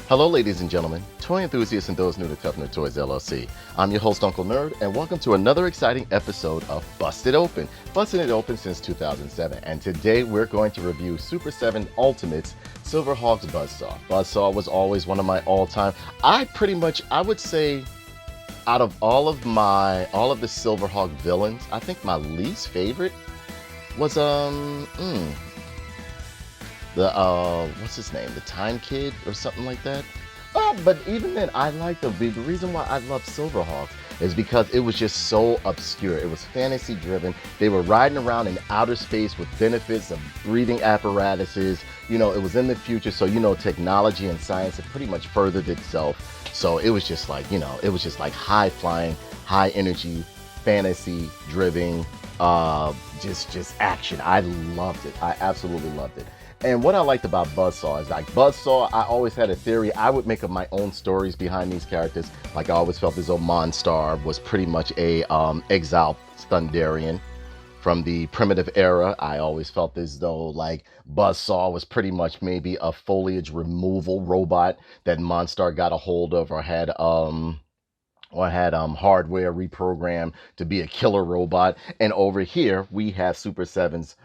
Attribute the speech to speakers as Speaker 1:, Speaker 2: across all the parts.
Speaker 1: Hello, ladies and gentlemen, toy enthusiasts and those new to Tough Nerd Toys LLC. I'm your host, Uncle Nerd, and welcome to another exciting episode of Busted Open. Busted it open since 2007, and today we're going to review Super 7 Ultimate's Silverhawks Buzzsaw. Buzzsaw was always one of my all-time. I would say, out of all of the Silverhawk villains, I think my least favorite was what's his name? The Time Kid or something like that. But even then, I liked the reason why I love Silverhawks is because it was just so obscure. It was fantasy driven. They were riding around in outer space with benefits of breathing apparatuses. You know, it was in the future, so technology and science had pretty much furthered itself. So it was just like, high flying, high energy, fantasy driven, just action. I loved it. I absolutely loved it. And what I liked about Buzzsaw is Buzzsaw, I always had a theory. I would make up my own stories behind these characters. Like I always felt as though Monstar was pretty much a exiled Thunderian from the primitive era. I always felt as though like Buzzsaw was pretty much maybe a foliage removal robot that Monstar got a hold of or had hardware reprogrammed to be a killer robot. And over here we have Super 7's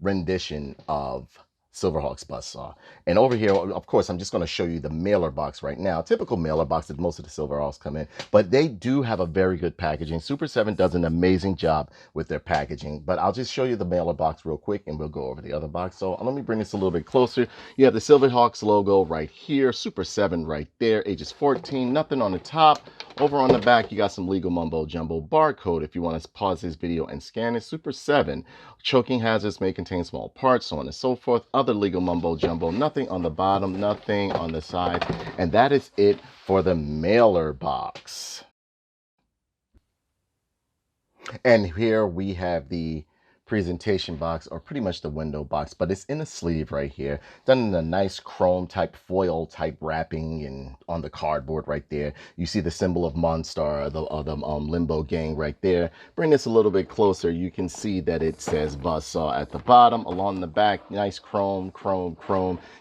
Speaker 1: rendition of Silverhawks Buzzsaw. And over here, of course, I'm just going to show you the mailer box right now. Typical mailer box that most of the Silverhawks come in, but they do have a very good packaging. Super 7 does an amazing job with their packaging, but I'll just show you the mailer box real quick and we'll go over the other box. So let me bring this a little bit closer. You have the Silverhawks logo right here, Super 7 right there, ages 14, nothing on the top. Over on the back, you got some legal mumbo jumbo barcode if you want to pause this video and scan it. Super 7, choking hazards may contain small parts, so on and so forth. Other legal mumbo jumbo, nothing on the bottom, nothing on the side. And that is it for the mailer box. And here we have the presentation box, or pretty much the window box, but it's in a sleeve right here, done in a nice chrome type foil type wrapping, and on the cardboard right there you see the symbol of Monstar, the Limbo gang right there. Bring this a little bit closer, you can see that it says Buzzsaw at the bottom. Along the back, nice chrome.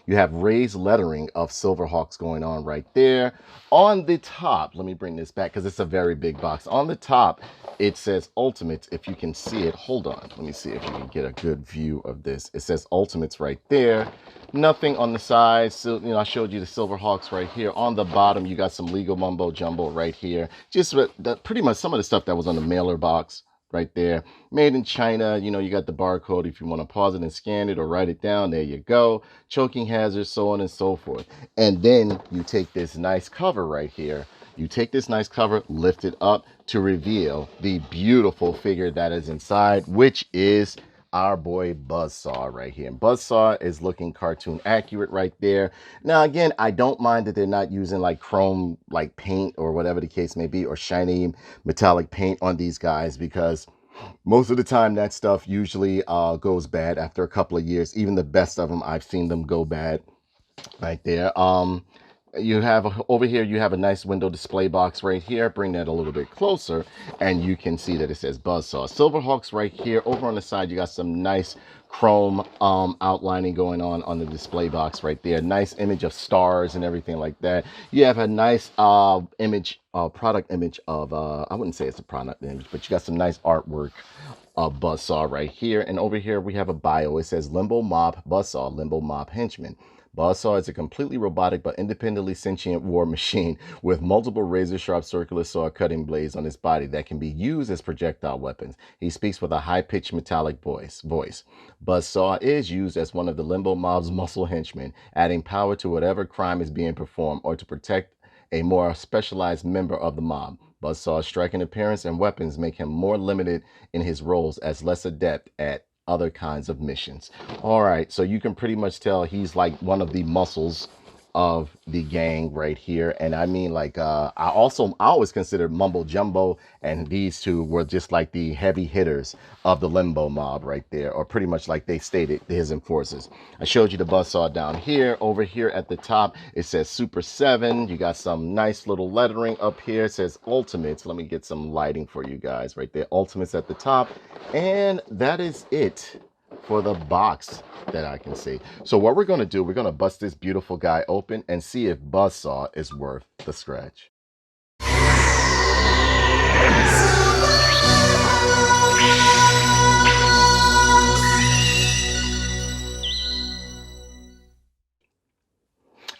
Speaker 1: You have raised lettering of Silverhawks going on right there. On the top, let me bring this back because it's a very big box. On the top it says Ultimates. If you can see it, hold on, let me see if you can get a good view of this. It says Ultimates right there. Nothing on the side. So, I showed you the Silverhawks right here. On the bottom, you got some legal mumbo jumbo right here. Just pretty much some of the stuff that was on the mailer box right there. Made in China. You got the barcode if you want to pause it and scan it or write it down. There you go. Choking hazards, so on and so forth. And then you take this nice cover right here. You take this nice cover, lift it up to reveal the beautiful figure that is inside, which is our boy Buzzsaw right here. And Buzzsaw is looking cartoon accurate right there. Now, again, I don't mind that they're not using like chrome, like paint or whatever the case may be, or shiny metallic paint on these guys, because most of the time that stuff usually goes bad after a couple of years. Even the best of them, I've seen them go bad right there. You have over here, you have a nice window display box right here. Bring that a little bit closer and you can see that it says Buzzsaw. Silverhawks right here. Over on the side, you got some nice chrome outlining going on the display box right there. Nice image of stars and everything like that. You have a nice product image of, I wouldn't say it's a product image, but you got some nice artwork of Buzzsaw right here. And over here, we have a bio. It says Limbo Mob Buzzsaw, Limbo Mob Henchman. Buzzsaw is a completely robotic but independently sentient war machine with multiple razor-sharp circular saw cutting blades on his body that can be used as projectile weapons. He speaks with a high-pitched metallic voice. Buzzsaw is used as one of the Limbo Mob's muscle henchmen, adding power to whatever crime is being performed or to protect a more specialized member of the mob. Buzzsaw's striking appearance and weapons make him more limited in his roles as less adept at other kinds of missions. All right, so you can pretty much tell he's like one of the muscles of the gang right here. And I mean, like, I always considered Mumbo Jumbo and these two were just like the heavy hitters of the Limbo mob right there, or pretty much like they stated, his enforcers. I showed you the Buzzsaw down here. Over here at the top, it says Super 7. You got some nice little lettering up here. It says Ultimates. Let me get some lighting for you guys right there. Ultimates at the top. And that is it for the box that I can see. So what we're going to do, we're going to bust this beautiful guy open and see if Buzzsaw is worth the scratch.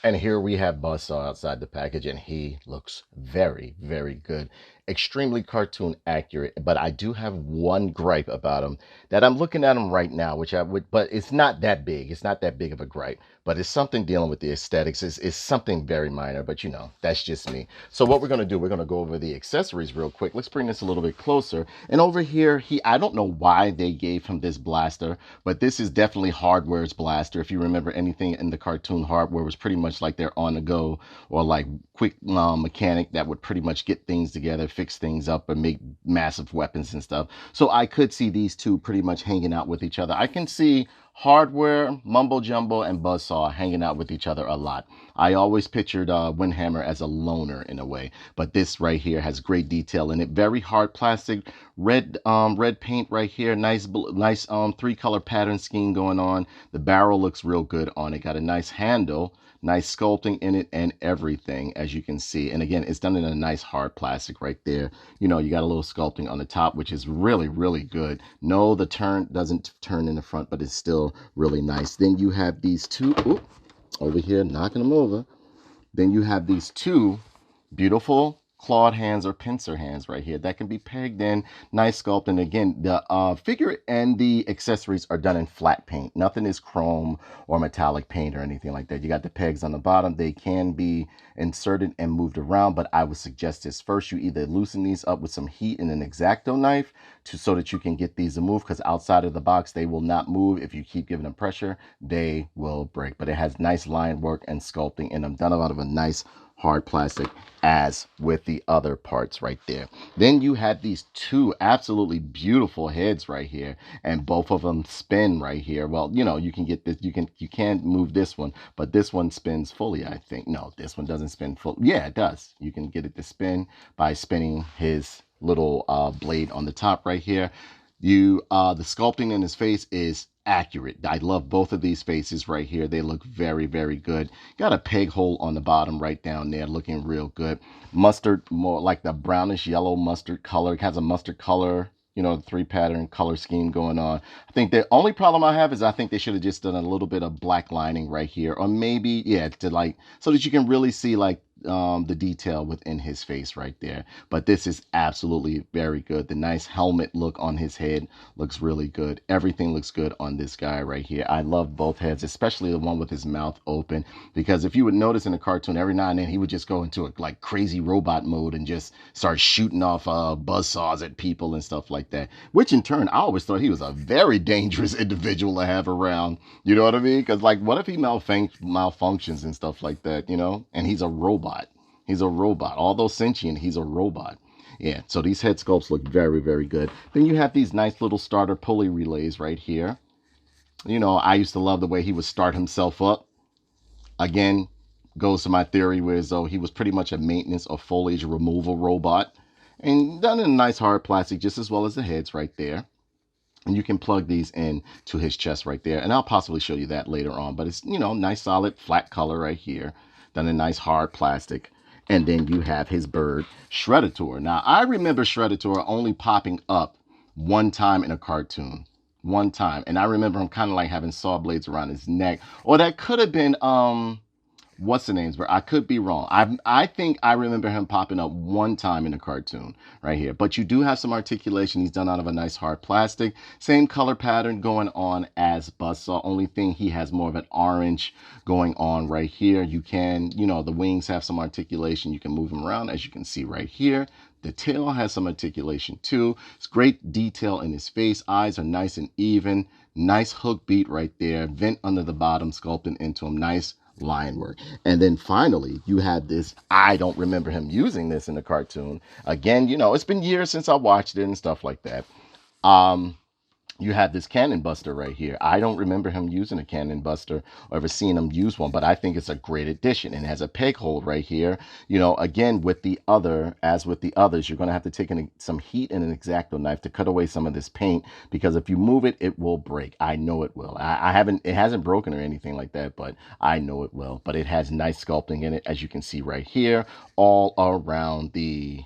Speaker 1: And here we have Buzzsaw outside the package, and he looks very, very good. Extremely cartoon accurate, but I do have one gripe about him that I'm looking at him right now, which I would, but it's not that big. It's not that big of a gripe, but it's something dealing with the aesthetics. It's something very minor, but you know, that's just me. So what we're going to do, we're going to go over the accessories real quick. Let's bring this a little bit closer. And over here, I don't know why they gave him this blaster, but this is definitely Hardware's blaster. If you remember anything in the cartoon, Hardware was pretty much like they're on the go or like quick mechanic that would pretty much get things together, fix things up, and make massive weapons and stuff. So I could see these two pretty much hanging out with each other. I can see Hardware, Mumbo Jumbo, and Buzzsaw hanging out with each other a lot. I always pictured Windhammer as a loner in a way, but this right here has great detail in it. Very hard plastic, red paint right here. Nice 3-color pattern scheme going on. The barrel looks real good on it. Got a nice handle. Nice sculpting in it and everything, as you can see. And again, it's done in a nice hard plastic right there. You know, you got a little sculpting on the top, which is really, really good. No, the turn doesn't turn in the front, but it's still really nice. Then you have these two, over here, knocking them over. Then you have these two beautiful clawed hands or pincer hands right here that can be pegged in. Nice sculpt. And again, the figure and the accessories are done in flat paint. Nothing is chrome or metallic paint or anything like that. You got the pegs on the bottom. They can be inserted and moved around, but I would suggest this first. You either loosen these up with some heat and an X-Acto knife so that you can get these to move, because outside of the box they will not move. If you keep giving them pressure, they will break. But it has nice line work and sculpting in them, done out of a nice hard plastic, as with the other parts right there. Then you had these two absolutely beautiful heads right here, and both of them spin right here. Well, you know, you can get this, you can't move this one, but this one spins fully, I think. No, this one doesn't spin full. Yeah, it does. You can get it to spin by spinning his little blade on the top right here. The sculpting in his face is accurate. I love both of these faces right here. They look very, very good. Got a peg hole on the bottom right down there, looking real good. Mustard, more like the brownish yellow mustard color. It has a mustard color, you know, 3-pattern color scheme going on. I think the only problem I have is I think they should have just done a little bit of black lining right here, or maybe, yeah, to like, so that you can really see like the detail within his face right there. But this is absolutely very good. The nice helmet look on his head looks really good. Everything looks good on this guy right here. I love both heads, especially the one with his mouth open, because if you would notice in the cartoon, every now and then he would just go into a like crazy robot mode and just start shooting off buzzsaws at people and stuff like that, which in turn I always thought he was a very dangerous individual to have around. You know what I mean? Because like, what if he malfunctions and stuff like that, you know? And he's a robot. He's a robot. Although sentient, he's a robot. Yeah, so these head sculpts look very, very good. Then you have these nice little starter pulley relays right here. You know, I used to love the way he would start himself up. Again, goes to my theory where as though he was pretty much a maintenance or foliage removal robot. And done in a nice hard plastic, just as well as the heads right there. And you can plug these in to his chest right there. And I'll possibly show you that later on. But it's, you know, nice solid flat color right here. Done in nice hard plastic. And then you have his bird, Shreddator. Now, I remember Shreddator only popping up one time in a cartoon. One time. And I remember him kind of like having saw blades around his neck. Or that could have been, what's the names? But I could be wrong. I think I remember him popping up one time in a cartoon right here. But you do have some articulation. He's done out of a nice hard plastic. Same color pattern going on as Buzzsaw. Only thing, he has more of an orange going on right here. You can, you know, the wings have some articulation. You can move them around, as you can see right here. The tail has some articulation too. It's great detail in his face. Eyes are nice and even. Nice hook beat right there. Vent under the bottom, sculpting into him. Nice line work. And then finally, you have this. I don't remember him using this in the cartoon. Again, you know, it's been years since I watched it and stuff like that. you have this cannon buster right here. I don't remember him using a cannon buster or ever seeing him use one, but I think it's a great addition, and it has a peg hold right here. You know, again, with the other, as with the others, you're going to have to take some heat and an X-Acto knife to cut away some of this paint, because if you move it, it will break. I know it will. I haven't, it hasn't broken or anything like that, but I know it will. But it has nice sculpting in it, as you can see right here, all around the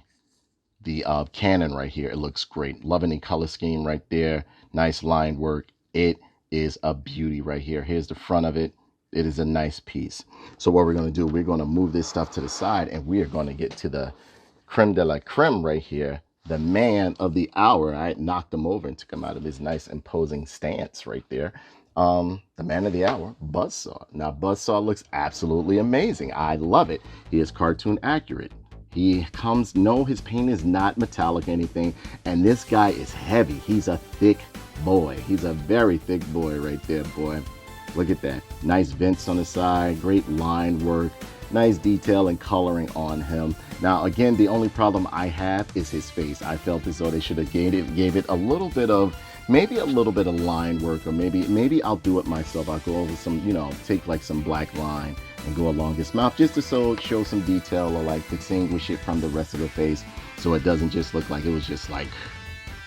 Speaker 1: cannon right here. It looks great. Loving the color scheme right there. Nice line work. It is a beauty right here. Here's the front of it. It is a nice piece. So what we're going to do, we're going to move this stuff to the side, and we are going to get to the creme de la creme right here. The man of the hour. I knocked him over and took him out of his nice imposing stance right there. The man of the hour, Buzzsaw. Now, Buzzsaw looks absolutely amazing. I love it. He is cartoon accurate. He comes, no, his paint is not metallic or anything. And this guy is heavy. He's a thick boy. He's a very thick boy right there, boy. Look at that. Nice vents on the side, great line work, nice detail and coloring on him. Now, again, the only problem I have is his face. I felt as though they should have gave it a little bit of, maybe a little bit of line work, or maybe I'll do it myself. I'll go over some, you know, take like some black line and go along his mouth just to show some detail, or like distinguish it from the rest of the face, so it doesn't just look like it was just like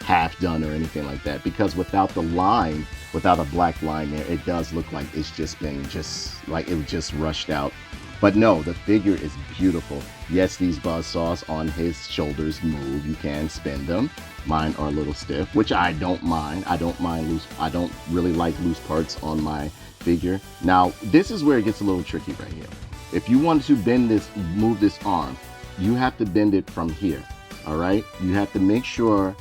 Speaker 1: half done or anything like that. Because without the line, without a black line there, it does look like it's just been like it was just rushed out. But no, the figure is beautiful. Yes, these Buzzsaws on his shoulders move. You can spin them. Mine are a little stiff, which I don't mind. I don't mind loose. I don't really like loose parts on my figure. Now, this is where it gets a little tricky right here. If you want to bend this, move this arm, you have to bend it from here. All right? You have to make sure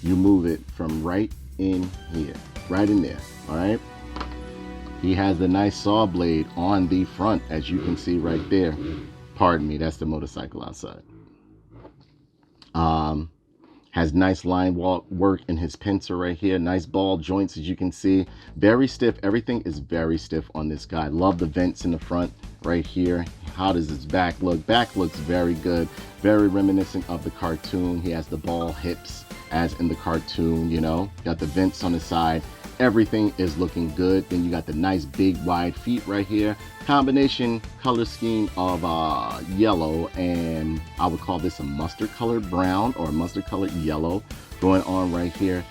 Speaker 1: you move it from right in here, right in there. All right? He has the nice saw blade on the front, as you can see right there. Pardon me, that's the motorcycle outside. Has nice line work in his pincer right here. Nice ball joints, as you can see. Very stiff. Everything is very stiff on this guy. Love the vents in the front right here. How does his back look? Back looks very good. Very reminiscent of the cartoon. He has the ball hips as in the cartoon, you know. Got the vents on the side. Everything is looking good. Then you got the nice big wide feet right here. Combination color scheme of yellow, and I would call this a mustard colored brown or a mustard colored yellow going on right here.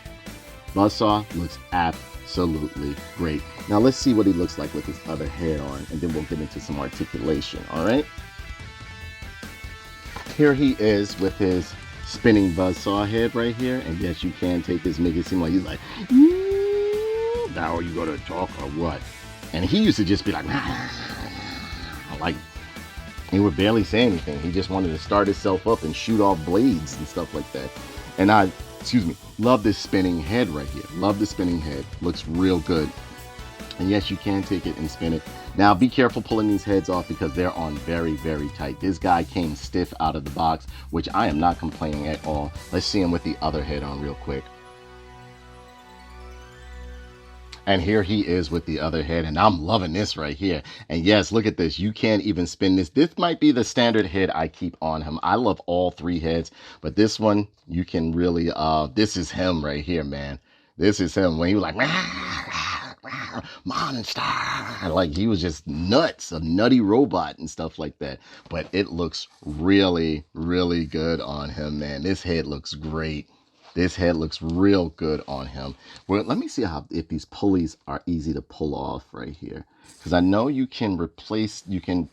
Speaker 1: Buzzsaw looks absolutely great. Now let's see what he looks like with his other head on, and then we'll get into some articulation. All right, here he is with his spinning Buzzsaw head right here, and yes, you can take this, make it seem like he's like, now are you gonna talk or what? And he used to just be like he would barely say anything. He just wanted to start himself up and shoot off blades and stuff like that. And I, love this spinning head right here. Love the spinning head. Looks real good. And yes, you can take it and spin it. Now be careful pulling these heads off, because they're on very, very tight. This guy came stiff out of the box, which I am not complaining at all. Let's see him with the other head on real quick. And here he is with the other head, and I'm loving this right here. And yes, look at this. You can't even spin this. This might be the standard head I keep on him. I love all three heads, but this one, you can really, this is him right here, man. This is him when he was like, monster. Like, he was just nuts, a nutty robot and stuff like that. But it looks really, really good on him, man. This head looks great. This head looks real good on him. Well, let me see if these pulleys are easy to pull off right here, because I know you can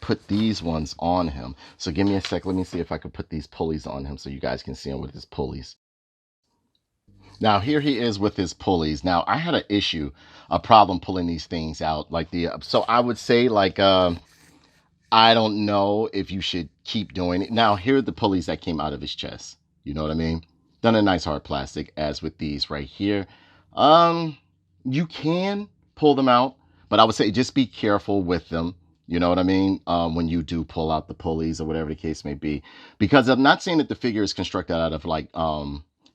Speaker 1: put these ones on him. So give me a sec. Let me see if I can put these pulleys on him so you guys can see him with his pulleys. Now here he is with his pulleys. Now I had a problem pulling these things out. So I would say I don't know if you should keep doing it. Now here are the pulleys that came out of his chest. You know what I mean? Done a nice hard plastic, as with these right here. You can pull them out, but I would say just be careful with them. You know what I mean? When you do pull out the pulleys or whatever the case may be, because I'm not saying that the figure is constructed out of like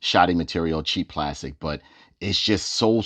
Speaker 1: shoddy material, cheap plastic, but it's just so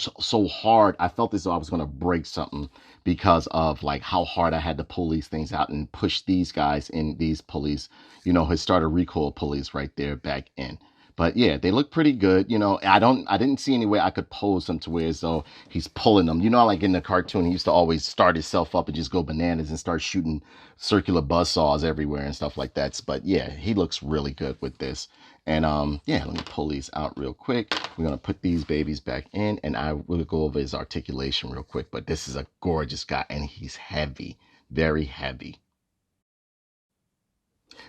Speaker 1: hard. I felt as though I was going to break something because of like how hard I had to pull these things out and push these guys in, these pulleys, you know, his starter recoil pulleys right there back in. But yeah, they look pretty good. You know, I didn't see any way I could pose them to where as though he's pulling them. You know, like in the cartoon, he used to always start himself up and just go bananas and start shooting circular buzz saws everywhere and stuff like that. But yeah, he looks really good with this. And yeah, let me pull these out real quick. We're gonna put these babies back in, and I will go over his articulation real quick. But this is a gorgeous guy, and he's heavy, very heavy.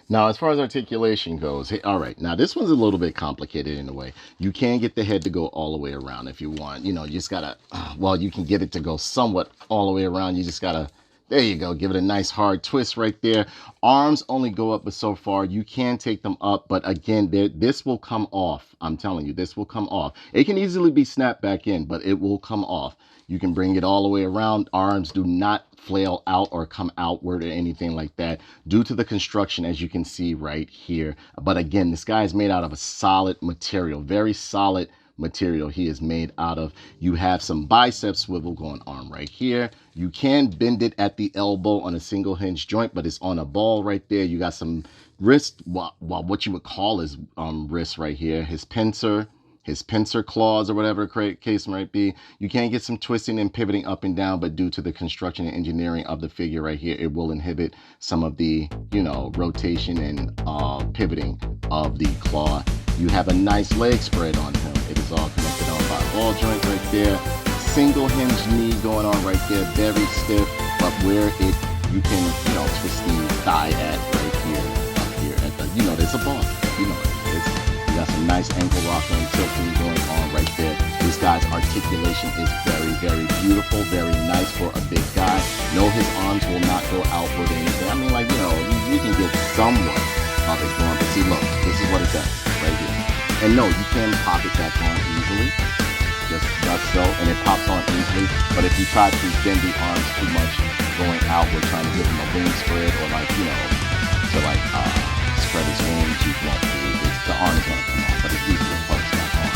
Speaker 1: Now, as far as articulation goes, all right, now this one's a little bit complicated in a way. You can get the head to go all the way around if you want. You know, you just gotta, well, you can get it to go somewhat all the way around. You just gotta, there you go, give it a nice hard twist right there. Arms only go up but so far. You can take them up, but again, this will come off. I'm telling you, this will come off. It can easily be snapped back in, but it will come off. You can bring it all the way around. Arms do not flail out or come outward or anything like that due to the construction, as you can see right here. But again, this guy is made out of a solid material, very solid material he is made out of. You have some bicep swivel going on right here. You can bend it at the elbow on a single hinge joint, but it's on a ball right there. You got some wrist, well, what you would call his wrist right here, his pincer claws or whatever the case might be. You can get some twisting and pivoting up and down, but due to the construction and engineering of the figure right here, it will inhibit some of the, you know, rotation and pivoting of the claw. You have a nice leg spread on him. It is all connected on by a ball joint right there. Single hinge knee going on right there, very stiff, but where you can, you know, twist the thigh at right here, up here at the, you know, there's a ball, you know what it is. You got some nice ankle rocking and tilting going on right there. This guy's articulation is very, very beautiful, very nice for a big guy. No, his arms will not go outward or anything. I mean, like, you know, you can get somewhat of it going, but see, look, this is what it does right here. And no, you can pop it back on easily, just so, and it pops on easily. But if you try to bend the arms too much going outward, trying to give him a wing spread or like, you know, to like spread his wings, you won't do it. The arm is gonna come off, but it's easy to flex back on.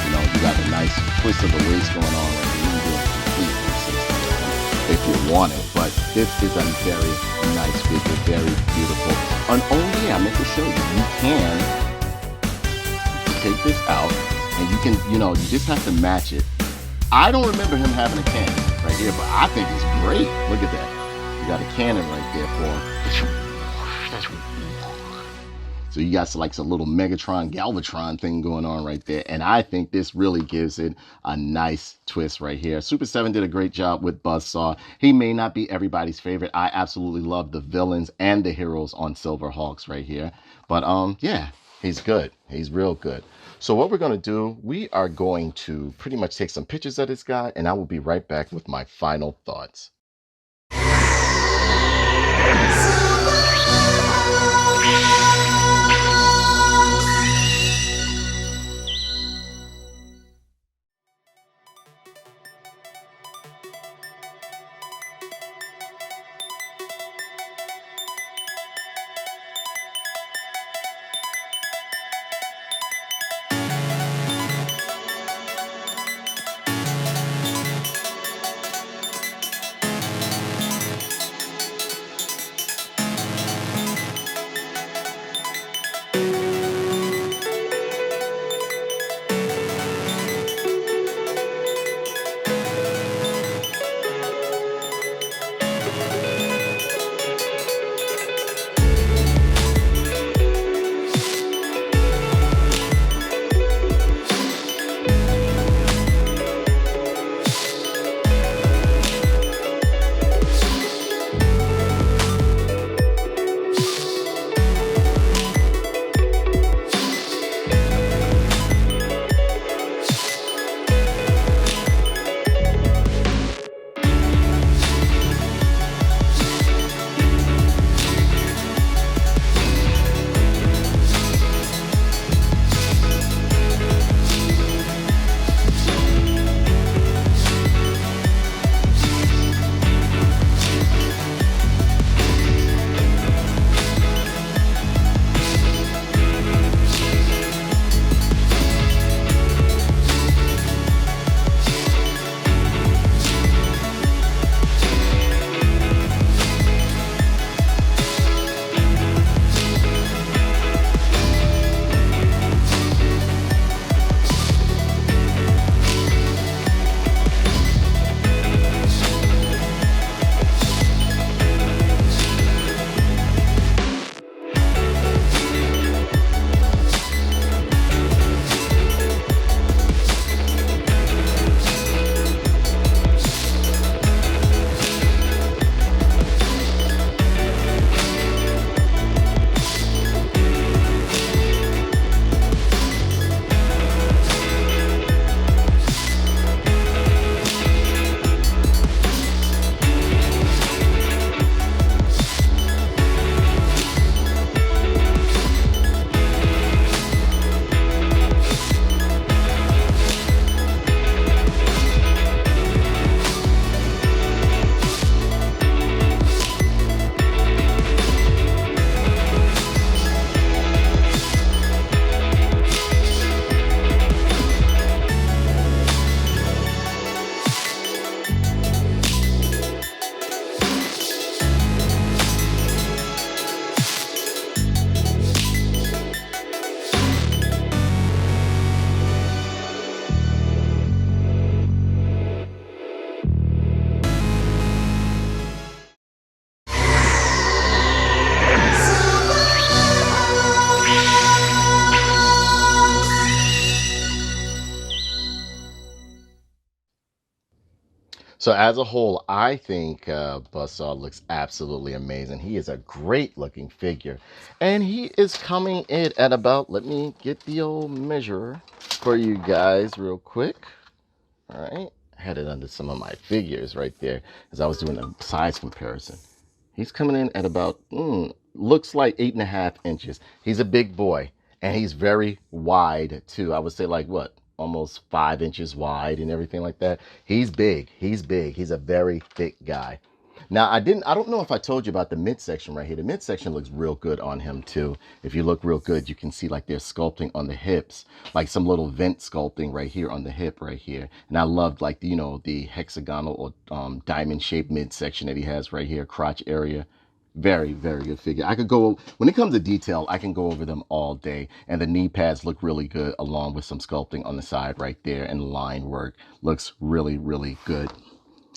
Speaker 1: You know, you got a nice twist of the waist going on right here. You can do a complete 360 if you want it, but this is a very nice figure, very beautiful. And oh yeah, I meant to show you, you can take this out and you can, you know, you just have to match it. I don't remember him having a cannon right here, but I think it's great. Look at that. You got a cannon right there for him. So you got like a little Megatron, Galvatron thing going on right there. And I think this really gives it a nice twist right here. Super 7 did a great job with Buzzsaw. He may not be everybody's favorite. I absolutely love the villains and the heroes on Silverhawks right here. But yeah, he's good. He's real good. So what we're going to do, we are going to pretty much take some pictures of this guy, and I will be right back with my final thoughts. So as a whole, I think Buzzsaw looks absolutely amazing. He is a great looking figure. And he is coming in at about, let me get the old measure for you guys real quick. All right. I had it under some of my figures right there as I was doing a size comparison. He's coming in at about, looks like 8.5 inches. He's a big boy and he's very wide too. I would say like what? Almost 5 inches wide and everything like that. He's big. He's big. He's a very thick guy. Now I don't know if I told you about the midsection right here. The midsection looks real good on him too. If you look real good, you can see like there's sculpting on the hips, like some little vent sculpting right here on the hip right here. And I loved like, the hexagonal or diamond shaped midsection that he has right here, crotch area. Very, very good figure. I could go, when it comes to detail, I can go over them all day. And the knee pads look really good along with some sculpting on the side right there. And line work looks really, really good.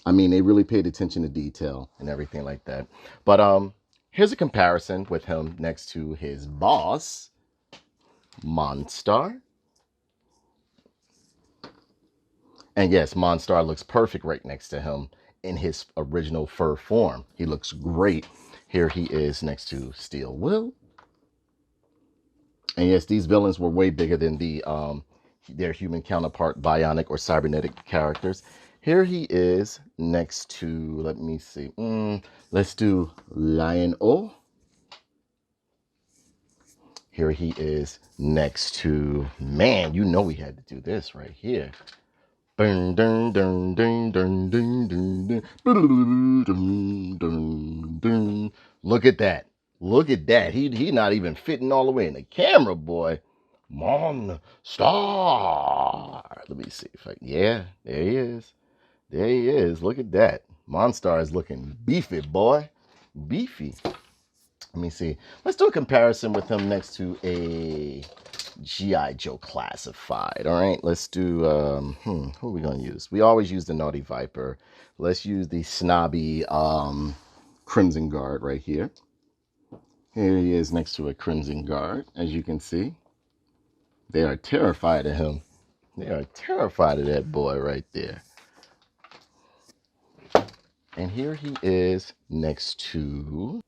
Speaker 1: I mean, they really paid attention to detail and everything like that. But here's a comparison with him next to his boss, Monstar. And yes, Monstar looks perfect right next to him in his original fur form. He looks great. Here he is next to Steel Will. And yes, these villains were way bigger than their human counterpart, bionic or cybernetic characters. Here he is next to, let me see, let's do Lion O. Here he is next to, man, we had to do this right here. Dun, dun, dun, dun, dun, dun, dun, dun, dun, dun, dun. Look at that. Look at that. He not even fitting all the way in the camera, boy. Monstar. Let me see if yeah, there he is. There he is. Look at that. Monstar is looking beefy, boy. Beefy. Let me see. Let's do a comparison with him next to a G.I. Joe Classified. All right, let's do, who are we going to use? We always use the Naughty Viper. Let's use the snobby Crimson Guard right here. Here he is next to a Crimson Guard, as you can see. They are terrified of him. They are terrified of that boy right there. And here he is next to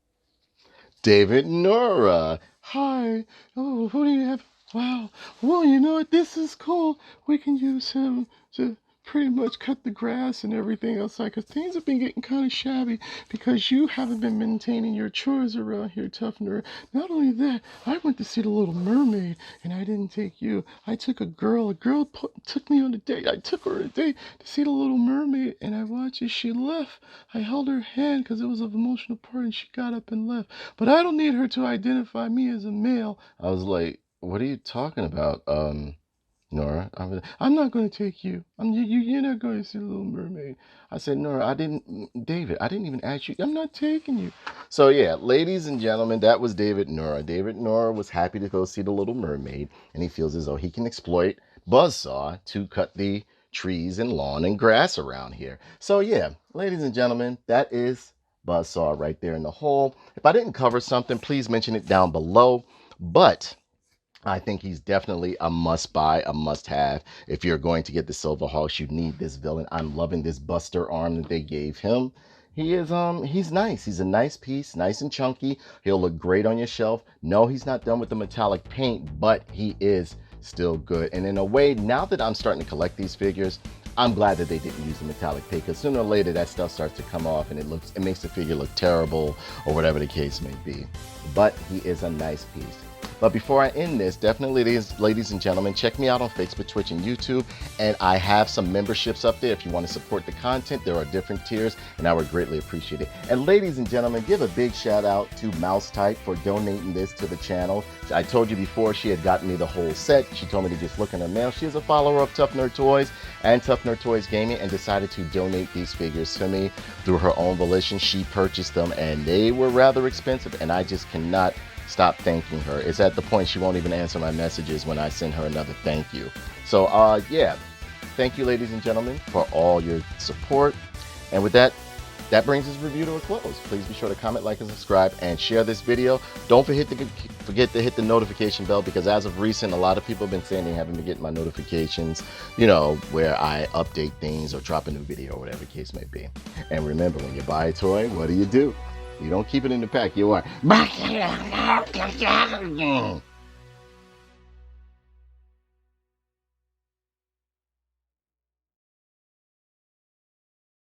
Speaker 1: David Nora. Hi. Oh, who do you have? Wow. Well, you know what? This is cool. We can use him to pretty much cut the grass and everything else, because things have been getting kind of shabby because you haven't been maintaining your chores around here, Toughener. Not only that, I went to see the Little Mermaid and I didn't take you. I took a girl. A girl took me on a date. I took her on a date to see the Little Mermaid, and I watched as she left. I held her hand because it was an emotional part, and she got up and left. But I don't need her to identify me as a male. I was like, what are you talking about? Nora, I'm not going to take you. You're not going to see the Little Mermaid. I said, Nora, David, I didn't even ask you. I'm not taking you. So yeah, ladies and gentlemen, that was David Nora. David Nora was happy to go see the Little Mermaid, and he feels as though he can exploit Buzzsaw to cut the trees and lawn and grass around here. So yeah, ladies and gentlemen, that is Buzzsaw right there in the hole. If I didn't cover something, please mention it down below. But I think he's definitely a must buy, a must have. If you're going to get the Silverhawks, you need this villain. I'm loving this Buster arm that they gave him. He's nice. He's a nice piece, nice and chunky. He'll look great on your shelf. No, he's not done with the metallic paint, but he is still good. And in a way, now that I'm starting to collect these figures, I'm glad that they didn't use the metallic paint, because sooner or later that stuff starts to come off and it makes the figure look terrible or whatever the case may be. But he is a nice piece. But before I end this, definitely, ladies and gentlemen, check me out on Facebook, Twitch, and YouTube. And I have some memberships up there. If you want to support the content, there are different tiers, and I would greatly appreciate it. And ladies and gentlemen, give a big shout out to Mouse Type for donating this to the channel. I told you before, she had gotten me the whole set. She told me to just look in her mail. She is a follower of Tough Nerd Toys and Tough Nerd Toys Gaming, and decided to donate these figures to me through her own volition. She purchased them, and they were rather expensive, and I just cannot stop thanking her. It's at the point she won't even answer my messages when I send her another thank you. So yeah, thank you, ladies and gentlemen, for all your support. And with that, that brings this review to a close. Please be sure to comment, like, and subscribe, and share this video. Don't forget to hit the notification bell, because as of recent, a lot of people have been saying they haven't been getting my notifications, you know, where I update things or drop a new video or whatever the case may be. And remember, when you buy a toy, what do? You don't keep it in the pack. You are